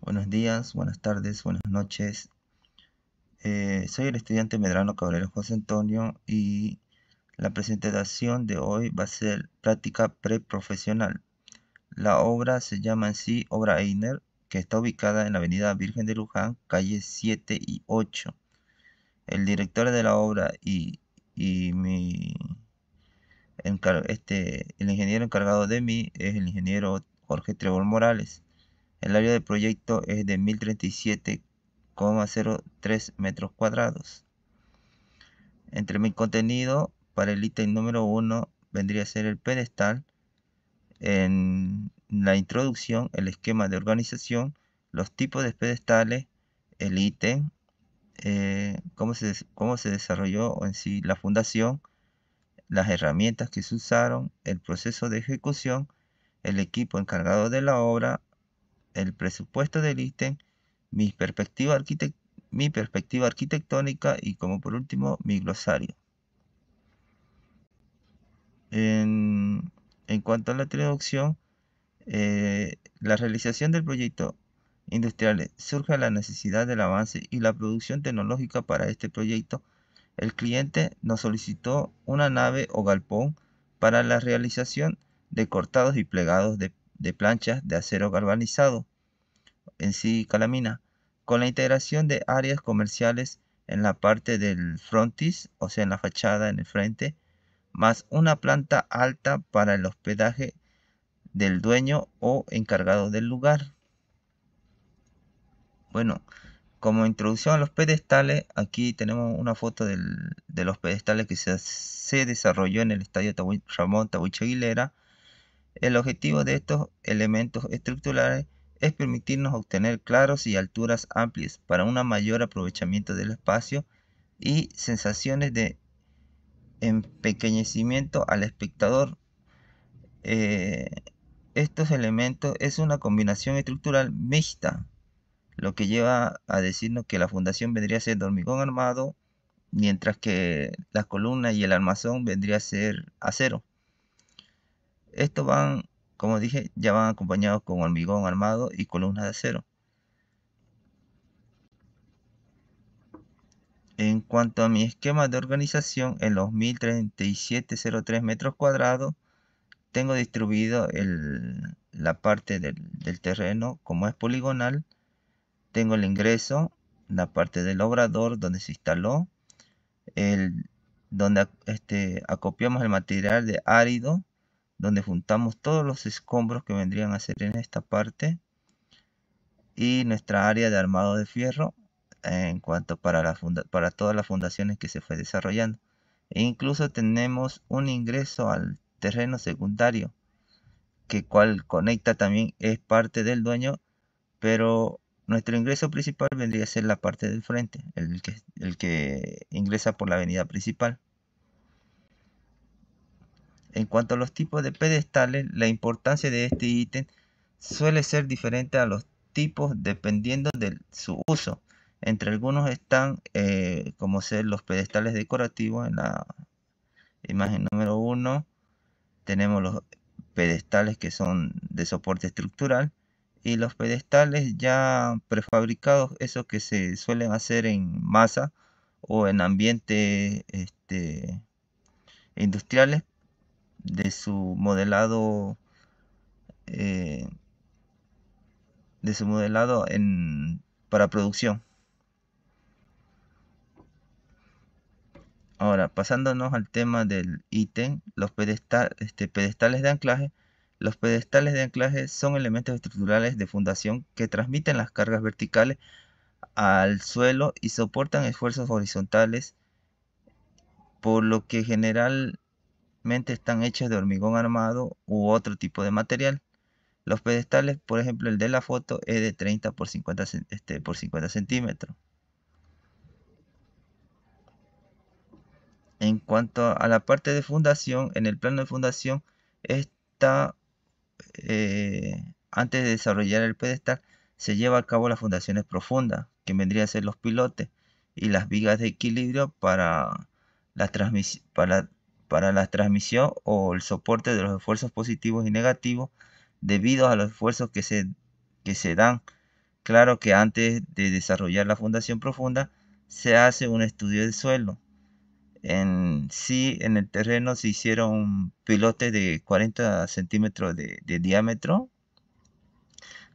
Buenos días, buenas tardes, buenas noches. Soy el estudiante Medrano Cabrera José Antonio y la presentación de hoy va a ser práctica preprofesional. La obra se llama en sí Obra Einer, que está ubicada en la avenida Virgen de Luján, calles 7 y 8. El director de la obra y el ingeniero encargado de mí es el ingeniero Jorge Trébol Morales. El área del proyecto es de 1037,03 metros cuadrados. Entre mi contenido, para el ítem número 1 vendría a ser el pedestal. En la introducción, el esquema de organización, los tipos de pedestales, el ítem, cómo se desarrolló en sí la fundación, las herramientas que se usaron, el proceso de ejecución, el equipo encargado de la obra, el presupuesto del ítem, mi perspectiva arquitectónica y como por último mi glosario. En cuanto a la introducción, la realización del proyecto industrial surge a la necesidad del avance y la producción tecnológica para este proyecto. El cliente nos solicitó una nave o galpón para la realización de cortados y plegados de planchas de acero galvanizado en sí calamina, con la integración de áreas comerciales en la parte del frontis, o sea, en la fachada en el frente, más una planta alta para el hospedaje del dueño o encargado del lugar. Bueno, como introducción a los pedestales, aquí tenemos una foto de los pedestales que se desarrolló en el estadio Ramón Tahuicho Aguilera. El objetivo de estos elementos estructurales es permitirnos obtener claros y alturas amplias para un mayor aprovechamiento del espacio y sensaciones de empequeñecimiento al espectador. Eh, Estos elementos es una combinación estructural mixta, lo que lleva a decirnos que la fundación vendría a ser de hormigón armado, mientras que las columnas y el armazón vendría a ser acero. Estos van, como dije, ya van acompañados con hormigón armado y columnas de acero. En cuanto a mi esquema de organización, en los 1037,03 metros cuadrados, tengo distribuido la parte del terreno como es poligonal. Tengo el ingreso, la parte del obrador donde se instaló, donde acopiamos el material de árido, donde juntamos todos los escombros que vendrían a ser en esta parte, y nuestra área de armado de fierro en cuanto para todas las fundaciones que se fue desarrollando. E incluso tenemos un ingreso al terreno secundario, que cual conecta también es parte del dueño, pero nuestro ingreso principal vendría a ser la parte del frente, el que ingresa por la avenida principal. En cuanto a los tipos de pedestales, la importancia de este ítem suele ser diferente a los tipos dependiendo de su uso. Entre algunos están como ser los pedestales decorativos. En la imagen número 1 tenemos los pedestales que son de soporte estructural y los pedestales ya prefabricados, esos que se suelen hacer en masa o en ambientes industriales, de su modelado eh, para producción. Ahora, pasándonos al tema del ítem, los pedestales de anclaje. Los pedestales de anclaje son elementos estructurales de fundación que transmiten las cargas verticales al suelo y soportan esfuerzos horizontales, por lo que generalmente están hechos de hormigón armado u otro tipo de material. Los pedestales, por ejemplo, el de la foto es de 30 por 50, por 50 centímetros. En cuanto a la parte de fundación, en el plano de fundación, esta, antes de desarrollar el pedestal, se lleva a cabo las fundaciones profundas, que vendrían a ser los pilotes, y las vigas de equilibrio para la transmisión o el soporte de los esfuerzos positivos y negativos debido a los esfuerzos que se dan Claro que antes de desarrollar la fundación profunda se hace un estudio de suelo. En sí, en el terreno se hicieron pilotes de 40 centímetros de diámetro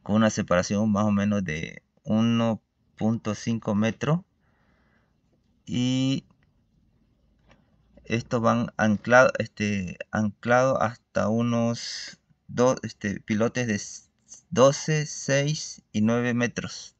con una separación más o menos de 1,5 metros, y estos van anclados hasta unos pilotes de 12, 6 y 9 metros.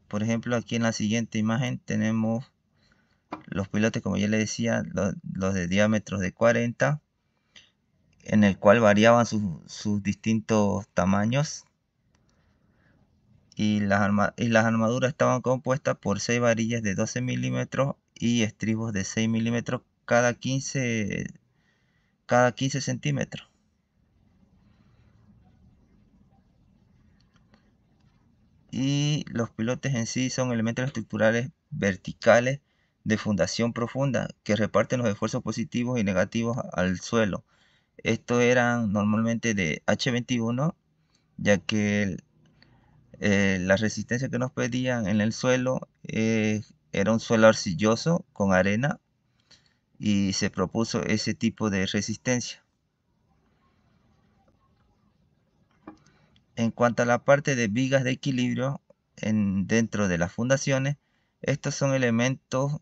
Por ejemplo, aquí en la siguiente imagen tenemos los pilotes, como ya les decía, los de diámetros de 40, en el cual variaban sus distintos tamaños, y las armaduras estaban compuestas por 6 varillas de 12 milímetros y estribos de 6 milímetros cada 15 centímetros. Y los pilotes en sí son elementos estructurales verticales de fundación profunda que reparten los esfuerzos positivos y negativos al suelo. Estos eran normalmente de H21, ya que la resistencia que nos pedían en el suelo era un suelo arcilloso con arena, y se propuso ese tipo de resistencia. En cuanto a la parte de vigas de equilibrio dentro de las fundaciones, estos son elementos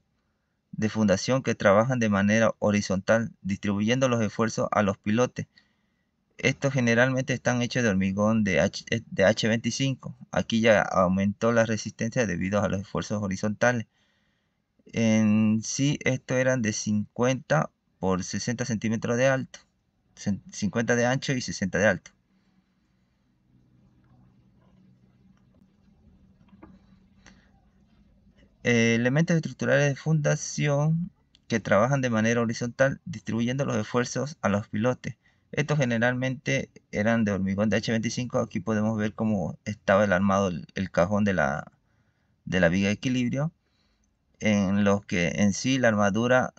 de fundación que trabajan de manera horizontal, distribuyendo los esfuerzos a los pilotes. Estos generalmente están hechos de hormigón de H25. Aquí ya aumentó la resistencia debido a los esfuerzos horizontales. En sí, estos eran de 50 por 60 centímetros de alto, 50 de ancho y 60 de alto. Elementos estructurales de fundación que trabajan de manera horizontal, distribuyendo los esfuerzos a los pilotes. Estos generalmente eran de hormigón de H25. Aquí podemos ver cómo estaba el armado, el cajón de la viga de equilibrio, en los que en sí la armadura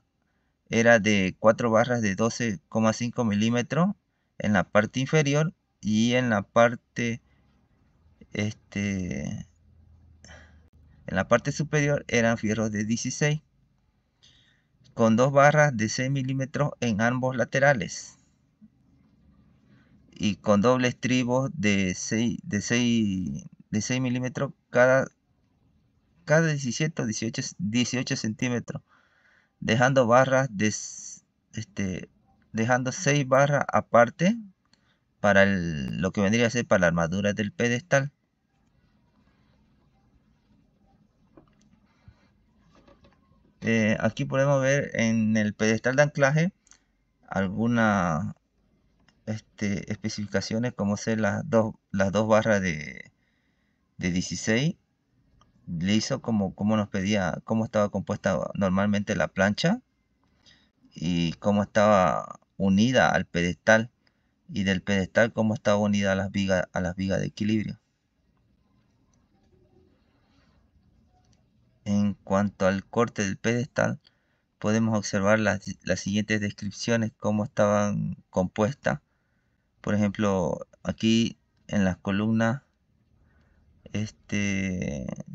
era de 4 barras de 12,5 milímetros en la parte inferior, y en la parte este, superior eran fierros de 16 con 2 barras de 6 milímetros en ambos laterales, y con doble estribos de 6 milímetros cada 17 o 18 centímetros, dejando barras dejando 6 barras aparte para lo que vendría a ser para la armadura del pedestal. Aquí podemos ver en el pedestal de anclaje algunas especificaciones, como ser las dos barras de 16 liso, como nos pedía, cómo estaba compuesta normalmente la plancha y cómo estaba unida al pedestal, y del pedestal cómo estaba unida a las vigas de equilibrio. En cuanto al corte del pedestal, podemos observar las siguientes descripciones, cómo estaban compuestas. Por ejemplo, aquí en las columnas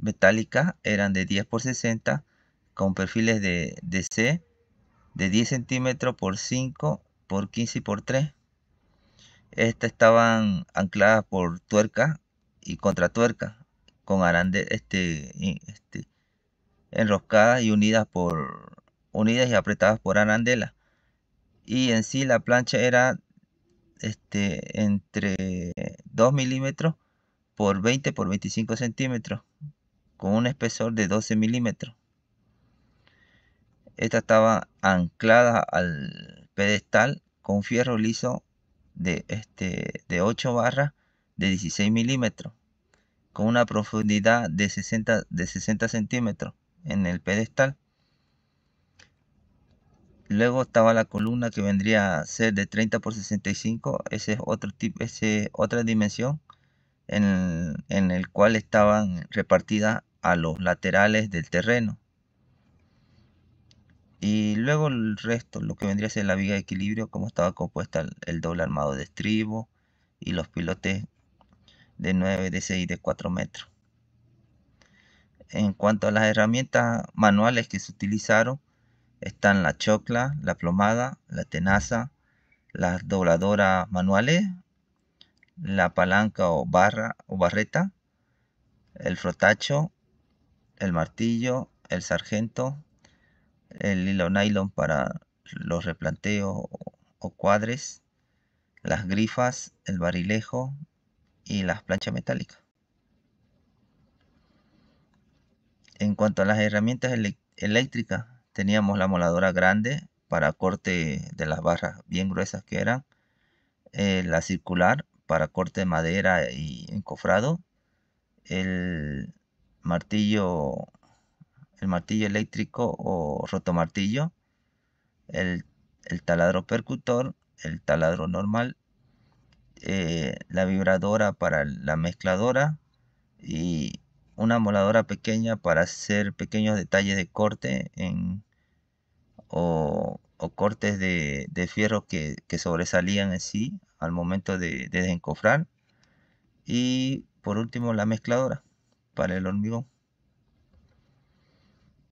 metálicas eran de 10 por 60 con perfiles de C de 10 centímetros por 5 por 15 y por 3. Estas estaban ancladas por tuerca y contratuerca con enroscadas y unidas y apretadas por arandela. Y en sí la plancha era entre 2 milímetros por 20 por 25 centímetros con un espesor de 12 milímetros. Esta estaba anclada al pedestal con fierro liso de 8 barras de 16 milímetros con una profundidad de 60 centímetros en el pedestal. Luego estaba la columna, que vendría a ser de 30 por 65. Ese es otra dimensión en el cual estaban repartidas a los laterales del terreno. Y luego el resto, lo que vendría a ser la viga de equilibrio, como estaba compuesta el doble armado de estribo y los pilotes de 9, de 6 y de 4 metros. En cuanto a las herramientas manuales que se utilizaron, están la chocla, la plomada, la tenaza, las dobladoras manuales, la palanca o barra o barreta, el frotacho, el martillo, el sargento, el hilo nylon para los replanteos o cuadres, las grifas, el barilejo y las planchas metálicas. En cuanto a las herramientas eléctricas, teníamos la moladora grande para corte de las barras bien gruesas que eran, la circular para corte de madera y encofrado, el martillo, el martillo eléctrico o rotomartillo, el, el taladro percutor, el taladro normal, la vibradora para la mezcladora y una moladora pequeña para hacer pequeños detalles de corte o cortes de fierro que sobresalían en sí al momento de desencofrar. Y por último la mezcladora para el hormigón.